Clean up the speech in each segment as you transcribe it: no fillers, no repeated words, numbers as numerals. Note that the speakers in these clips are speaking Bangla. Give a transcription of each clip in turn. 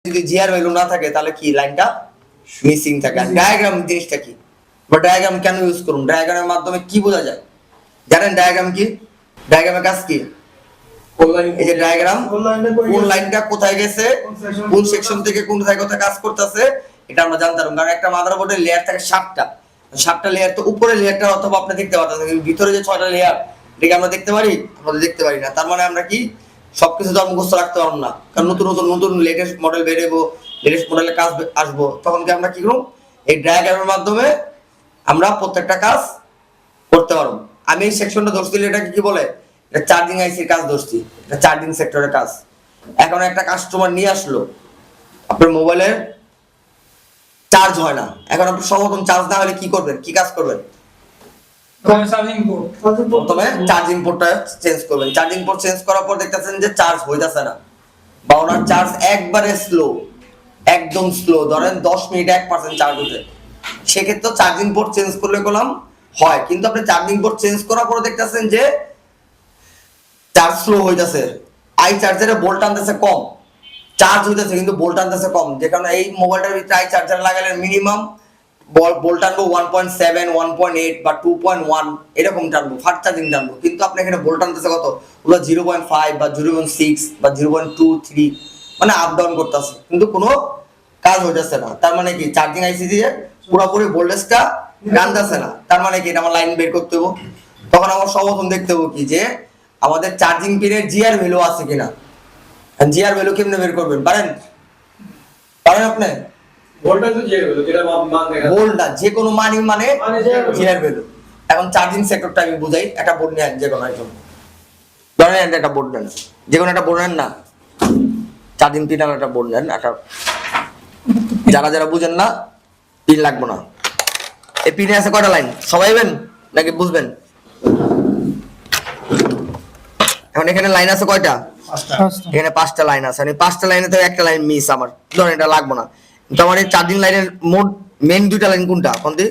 যদি জিআর ভ্যালু না থাকে তাহলে কি লাইনটা মিসিং থাকে। ডায়াগ্রাম জিনিসটা কি বা ডায়াগ্রাম কেন ইউজ করুন, ডায়াগ্রামের মাধ্যমে কি বোঝা যায় জানেন? ডায়াগ্রাম কি, ডায়াগ্রামের কাজ কি? এই যে ডায়াগ্রাম কোন লাইনটা কোথায় গেছে, কোন সেকশন থেকে কোন কোথায় কোথায় কাজ করতেছে এটা আমরা জানতে পারবো। কারণ একটা মাদারবোর্ডের লেয়ার থাকে 7টা লেয়ার, তো উপরের লেয়ারটা অথবা আপনি দেখতে পাচ্ছেন, কিন্তু ভিতরে যে 6টা লেয়ার এটাকে আমরা দেখতে পারি? আমরা দেখতে পারি না। তার মানে আমরা কি সবকিছু তো মুখস্থ রাখতে পারবো না, কারণ নতুন নতুন নতুন লেটেস্ট মডেল বেরোবো, লেটেস্ট মডেলের কাজ আসবো, তখন কি আমরা কি করব এই ডায়াগ্রামের মাধ্যমে আমরা প্রত্যেকটা কাজ করতে পারবো। আমি এই সেকশনটা ধরছি, এটাকে কি বলে, এটা চার্জিং আইসির কাজ ধরছি, এটা চার্জিং সেক্টরের কাজ। এখন একটা কাস্টমার নিয়ে আসলো, আপনার মোবাইলের চার্জ হয় না, এখন আপনি সর্বপ্রথম চার্জ না হলে কি করবেন, কি কাজ করবেন? প্রথমে চার্জিং পোর্টটা চেঞ্জ করবেন। চার্জিং পোর্ট চেঞ্জ করার পর দেখতেছেন যে চার্জ হইতাছে না, বা ওনার চার্জ একবারে স্লো, একদম স্লো, ধরেন 10 মিনিটে 1% চার্জ হতে, সেক্ষেত্রে চার্জিং পোর্ট চেঞ্জ করলে কলম হয়। কিন্তু আপনি চার্জিং পোর্ট চেঞ্জ করার পর দেখতেছেন যে চার্জ স্লো হইতাছে, আই চার্জারে ভোল্ট আনতেছে কম, চার্জ হইতাছে কিন্তু ভোল্ট আনতেছে কম। যে কারণে এই মোবাইলটার ভিতরে আই চার্জার লাগালে মিনিমাম ভোল্ট টানবো 1.7, 1.8 বা 2.1 এরকম টানবো, ফাস্ট চার্জিং টানবো। কিন্তু আপনি এখানে ভোল্ট আনতেছে কত, পুরো 0.5 বা 0.6 বা 0.23, মানে আপ ডাউন করতেছে, কিন্তু কোনো কাজ হইতেছে না। তার মানে কি চার্জিং আইসি দিয়ে পুরোপুরি ভোল্টেজটা টানতেছে না। তার মানে কি আমার লাইন বের করতে হবে। তখন আমার সর্বপ্রথম দেখতে হবে কি যে আমাদের চার্জিং পিনের জিআর ভ্যালু আছে কিনা। জিআর ভ্যালু কেমনে বের করবেন পারেন? পারেন আপনি? ভোল্টেজ তো জিআর ভ্যালু, যেটা মান দেখা যায়, ভোল্ট না, যে কোনো মানই মানে জিআর ভ্যালু। এখন চার্জিং সেক্টরটা আমি বুঝাই, একটা বোর্ড নেন, যে কোনো একজন ধরেন একটা বোর্ড নেন, যে কোনো একটা বোর্ড নেন না, চার্জিং পিন আর একটা বোর্ড নেন একটা। যারা যারা বুঝেন না পিন লাগবে না। এই পিনে আছে কয়টা লাইন সবাই বেন নাকি বুঝবেন? এখন এখানে লাইন আছে কয়টা? এখানে 5টা লাইন আছে। আমি 5টা লাইনে তো একটা লাইন মিস, আমার ধরেন এটা লাগবে না। কিন্তু আমার এই চার্জিং লাইনের মোট মেইন 2টা লাইন কোনটা, কোনটি?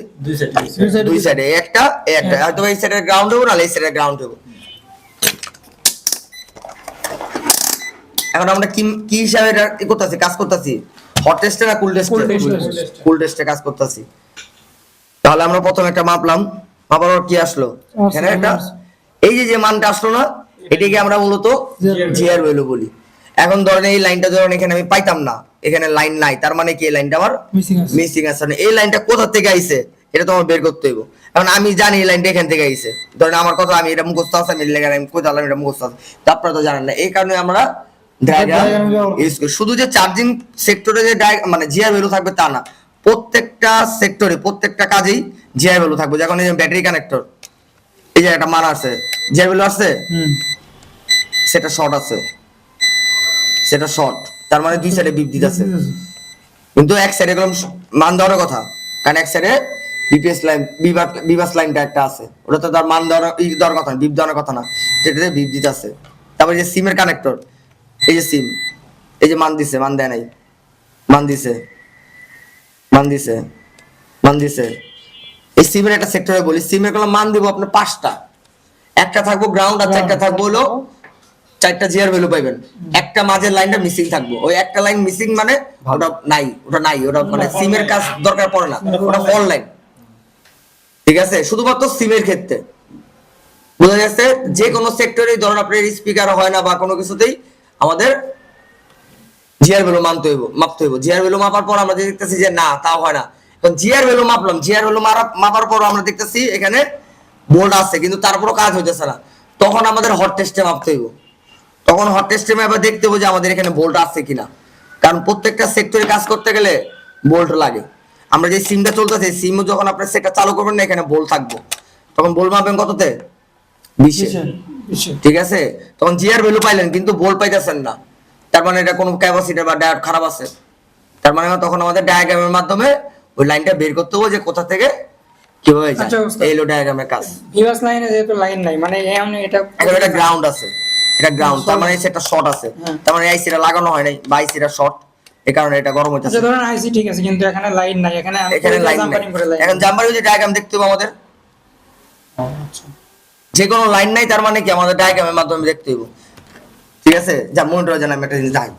দুই সাইডে একটা, একটা হয়তো এই সাইডে গ্রাউন্ড হবে না, এই সাইডে গ্রাউন্ড হবে। এখন আমরা কি কি হিসাবে এটা করতেছি, কাজ করতেছি? হট টেস্টে না কুল টেস্টে? কুল টেস্টে কাজ করতেছি। তাহলে আমরা প্রথম একটা মাপলাম, মাপার পর কি আসলো এখানে একটা, এই যে মানটা আসলো না, এটাকে আমরা মূলত জিআর ভ্যালু বলি। এখন ধরেন এই লাইনটা ধরেন এখানে আমি পাইতাম না, এখানে লাইন নাই, তার মানে কি এই লাইনটা আমার মিসিং আছে। এই লাইনটা কোথা থেকে আইছে এটা তো আমার বের করতে হইব। এখন আমি জানি এই লাইনটা এখান থেকে আইছে, ধরেন আমার কথা আমি এটা মুখস্থ আছে, আমি লেখা আমি কোথাও এটা মুখস্থ আছে, তো আপনারা তো জানেন না। এই কারণে আমরা ডায়াগ্রাম ইউজ করি। শুধু যে চার্জিং সেক্টরে যে মানে জিআর ভ্যালু থাকবে তা না, প্রত্যেকটা সেক্টরে প্রত্যেকটা কাজেই জিআর ভ্যালু থাকবে। যখন এই যে ব্যাটারি কানেক্টর, এই যে একটা মান আছে, জিআর ভ্যালু আছে, সেটা শর্ট আছে, সেটা শর্ট, তার মানে দুই সাইডে বিপ দিতেছে, কিন্তু এক সাইডে এরকম মান দেওয়ার কথা, কারণ এক সাইডে বিপিএস লাইন, বিভাস লাইনটা একটা আছে, ওটা তো তার মান দেওয়ার কথা না, বিপ দেওয়ার কথা না, সেটাতে বিপ দিতেছে। তারপরে যে সিমের কানেক্টর, এই যে সিম, এই যে মান দিছে, মান দেয় নাই, মান দিছে, মান দিছে, মান দিছে। এই সিমের একটা সেক্টরে বলি, সিমের কোনো মান দিব আপনার 5টা, একটা থাকবো গ্রাউন্ড আর চারটা থাকবো হলো 4টা জিআর ভ্যালু পাইবেন। একটা মাঝের লাইনটা মিসিং থাকবো, ওই একটা লাইন মিসিং মানে ওটা নাই, ওটা নাই, ওটা মানে সিমের কাজ দরকার পড়ে না, ওটা ফল লাইন। ঠিক আছে, শুধুমাত্র সিমের ক্ষেত্রে বোঝা যাচ্ছে। যে কোনো সেক্টরে ধরুন আপনার স্পিকার হয় না বা কোনো কিছুতেই আমাদের জিআর ভ্যালু মাপতে হইব। জিআর ভ্যালু মাপার পর আমরা দেখতেছি যে না, তাও হয় না। এখন জিআর ভ্যালু মাপলাম, জিআর ভ্যালু মাপার পর আমরা দেখতেছি এখানে ভোল্ট আছে, কিন্তু তারপরও কাজ হইতেছে না, তখন আমাদের হট টেস্টে মাপতে হইব। তখন হট টেস্টে মাপে দেখতে হবে যে আমাদের এখানে ভোল্ট আছে কিনা, কারণ প্রত্যেকটা সেক্টরে কাজ করতে গেলে ভোল্ট লাগে। আমরা যে সিমটা চলতেছে, সিমও যখন আপনার সেটটা চালু করবেন না, এখানে ভোল্ট থাকবো, তখন ভোল্ট মাপবেন কততে? 20-এ। ঠিক আছে, তখন জিআর ভ্যালু পাইলেন কিন্তু ভোল্ট পাইতেছেন না, তার মানে এটা কোনো ক্যাপাসিটর বা ডায়োড খারাপ আছে। তার মানে তখন আমাদের ডায়াগ্রামের মাধ্যমে ওই লাইনটা বের করতে হবে যে কোথা থেকে কিভাবে যায়। এই হলো ডায়াগ্রামের কাজ। ভিউয়ার্স লাইনে যেহেতু লাইন নাই, মানে এটা এটা গ্রাউন্ড আছে, এটা গ্রাউন্ড, তার মানে সেটা শর্ট আছে, তার মানে আইসিটা লাগানো হয় নাই বা আইসিটা শর্ট, এই কারণে এটা গরম হইতাছে। আচ্ছা ধরেন আইসি ঠিক আছে, কিন্তু এখানে লাইন নাই, এখানে লাইন নাই। এখন জাম্পারে যে ডায়াগ্রাম দেখতে হবে আমাদের, আচ্ছা যে কোনো লাইন নাই, তার মানে কি আমাদের ডায়াগ্রামের মাধ্যমে দেখতে হবে। ঠিক আছে, যা মনিটরে জানা আমি একটা জিনিস যাই।